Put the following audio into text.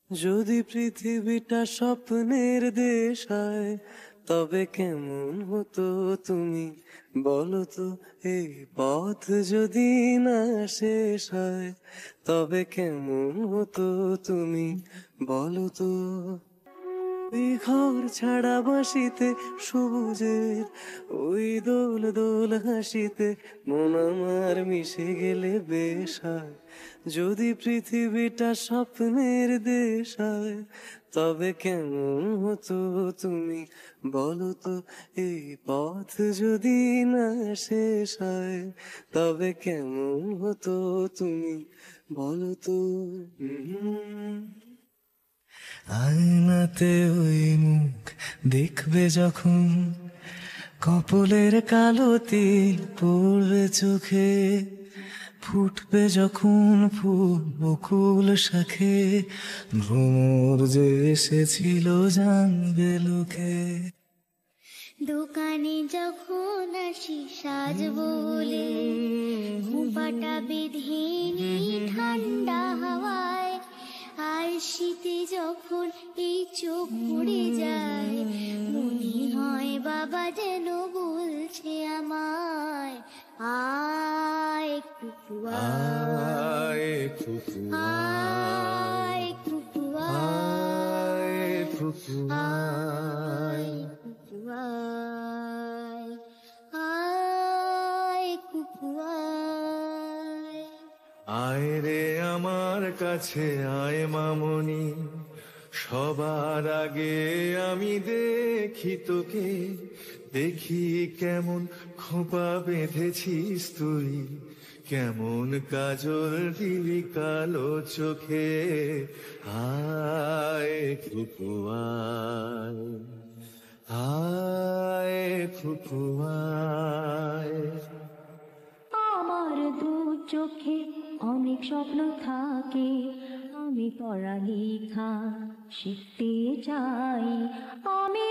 যদি পৃথিবীটা স্বপ্নের দেশ হয়, তবে কেমন হতো তুমি বলো তো? এই পথ যদি না শেষ হয়, তবে কেমন হতো তুমি বলো তো? ওই ঘর ছাড়া বাসিতে সবুজের ওই দোল দোল হাসিতে মন আমার মিশে গেলে বেশ হয়। যদি পৃথিবীটা স্বপ্নের দেশ হয়, তবে কেমন হতো তুমি বলো তো? এই পথ যদি না শেষ হয়, তবে কেমন হতো তুমি বলো তো? আয়নাতে ওই মুখ দেখবে যখন, কপলের কালো তিল পড়বে চোখে, ফুটবে যখন ফুল বকুল শাখে, ভ্রমর যে এসেছিল জানবে লোকে। দোকানে যখন আসি সাজবো বলে, খোঁপাটা বেঁধে নিই ঠান্ডা হাওয়ায়, আর শীতে যখন এই চোখ পুড়ে যায়, মনে হয় বাবা যেন বলছে আমায়, আয় কুকু আয়, আয় কুকু আয়, আয় কুকু আয়, আয় কুকু আয়। আয় রে আমার কাছে আয় মামনি, সবার আগে আমি দেখি তোকে, দেখি কেমন খোঁপা বেঁধেছিস তুই, কেমন কাজল দিলি কালো চোখে। আয় ফুপু আয়, আয় ফুপু আয়। আমার দু চোখে অনেক স্বপ্ন থাকে, আমি পড়ালেখা শিখতে চাই, আমি